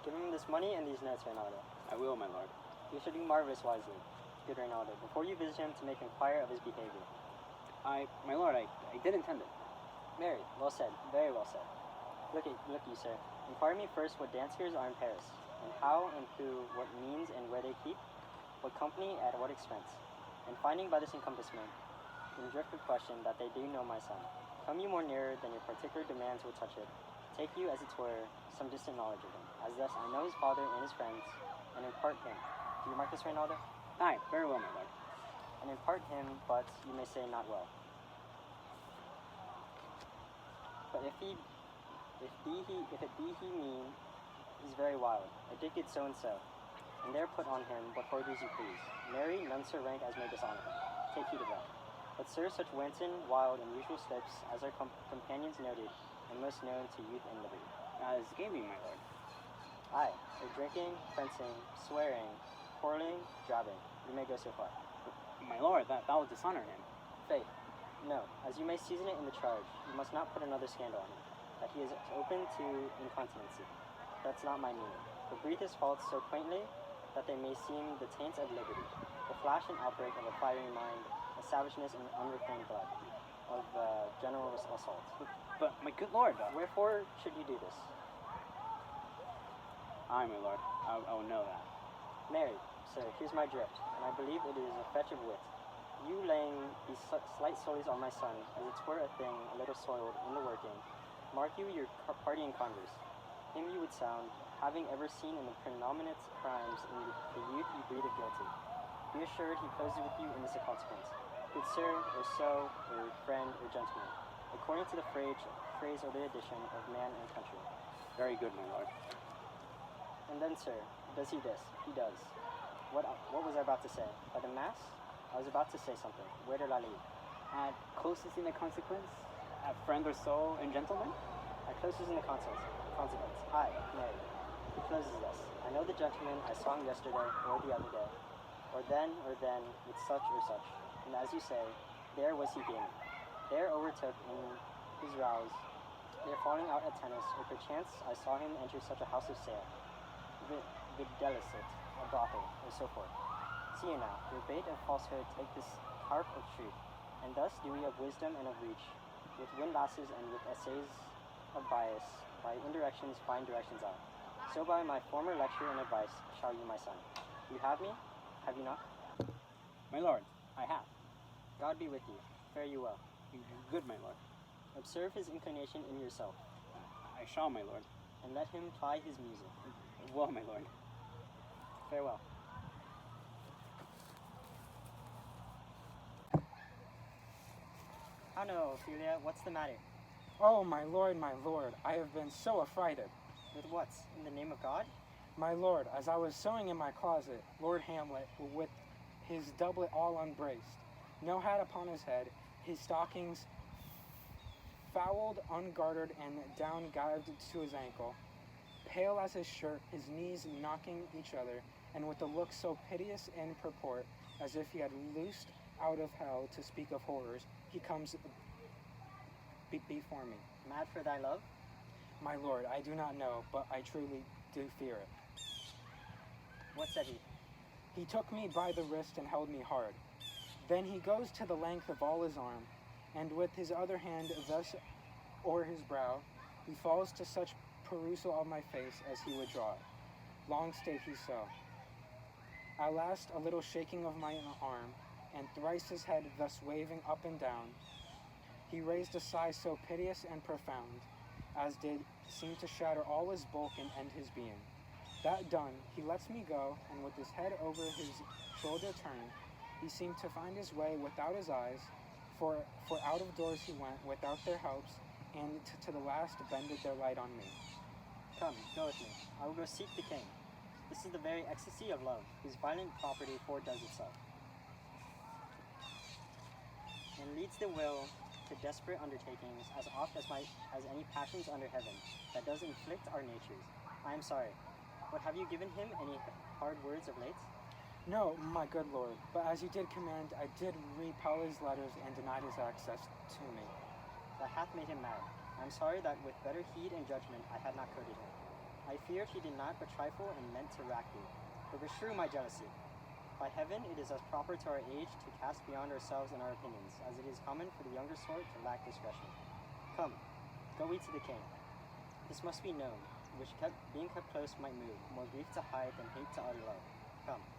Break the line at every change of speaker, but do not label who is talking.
Give him this money and these notes, Reynaldo.
I will, my lord.
You should do marvelous wisely, good Reynaldo, before you visit him to make inquire of his behavior.
My lord, I did intend it.
Marry, well said, very well said. Look you, sir. Inquire me first what dancers are in Paris, and how and who, what means and where they keep, what company at what expense. And finding by this encompassment, in drift of question, that they do know my son, come you more nearer than your particular demands will touch it. Take you, as it were, some distant knowledge of him, as thus I know his father and his friends, and impart him. Do you mark this, Reynaldo?
Aye, very well, my lord.
And impart him, but you may say not well. But if it be he mean, he's very wild, addicted so and so, and there put on him what orders you please. Marry, none so rank as may dishonor him. Take heed of that. But sir, such wanton, wild, and usual slips as our companions noted, and most known to youth and liberty.
As gaming, my lord.
Aye, or drinking, fencing, swearing, quarreling, jabbing. You may go so far.
My lord, that will dishonor him.
Faith. No, as you may season it in the charge, you must not put another scandal on him, that he is open to incontinency. That's not my meaning. But breathe his faults so quaintly that they may seem the taints of liberty, the flash and outbreak of a fiery mind, a savageness and unreclaimed blood, of general assault.
But my good lord,
wherefore should you do this?
Aye, my lord, I will know that.
Marry, sir, here's my drift, and I believe it is a fetch of wit. You laying these slight soles on my son, as it were a thing a little soiled in the working, mark you your party in converse. Him you would sound, having ever seen in the predominant crimes in the youth you breathe of guilty. Be assured he closes with you in this consequence. Good sir, or so, or friend, or gentleman, according to the phrase or the addition of man and country.
Very good, my lord.
And then, sir, does he this? He does. What was I about to say? By the mass? I was about to say something. Where did I leave?
At closest in the consequence? At friend or so and gentleman?
At closest in the consequence. Aye, nay. He closes thus. I know the gentleman, I saw him yesterday, or the other day, or then, with such or such. And as you say, there was he gaming. There overtook in his rouse, there falling out at tennis, or perchance I saw him enter such a house of sale, videlicet, a brothel, or so forth. See you now, your bait of falsehood take this harp of truth, and thus do we of wisdom and of reach, with windlasses and with essays of bias, by indirections find directions out. So by my former lecture and advice shall you, my son. You have me? Have you not?
My lord, I have.
God be with you. Fare you well.
Good, my lord.
Observe his inclination in yourself.
I shall, my lord.
And let him ply his music.
Well, my lord.
Farewell. How now, Ophelia? What's the matter?
Oh, my lord, I have been so affrighted.
With what? In the name of God?
My lord, as I was sewing in my closet, Lord Hamlet, with his doublet all unbraced, no hat upon his head, his stockings fouled, ungartered, and down gyved to his ankle, pale as his shirt, his knees knocking each other, and with a look so piteous in purport, as if he had loosed out of hell to speak of horrors, he comes before me.
Mad for thy love?
My lord, I do not know, but I truly do fear it.
What said he?
He took me by the wrist and held me hard. Then he goes to the length of all his arm, and with his other hand thus o'er his brow, he falls to such perusal of my face as he would draw it. Long stayed he so. At last a little shaking of my arm, and thrice his head thus waving up and down, he raised a sigh so piteous and profound, as did seem to shatter all his bulk and end his being. That done, he lets me go, and with his head over his shoulder turned, he seemed to find his way without his eyes, for out of doors he went without their helps, and to the last bended their light on me.
Come, go with me. I will go seek the king. This is the very ecstasy of love, whose violent property foredoes itself, and leads the will to desperate undertakings as oft as any passions under heaven, that does inflict our natures. I am sorry, but have you given him any hard words of late?
No, my good lord, but as you did command, I did repel his letters and denied his access to me.
That hath made him mad. I am sorry that with better heed and judgment I had not courted him. I feared he did not but trifle and meant to rack me. But beshrew my jealousy. By heaven, it is as proper to our age to cast beyond ourselves in our opinions, as it is common for the younger sort to lack discretion. Come, go we to the king. This must be known, which being kept close might move, more grief to hide than hate to utter love. Come.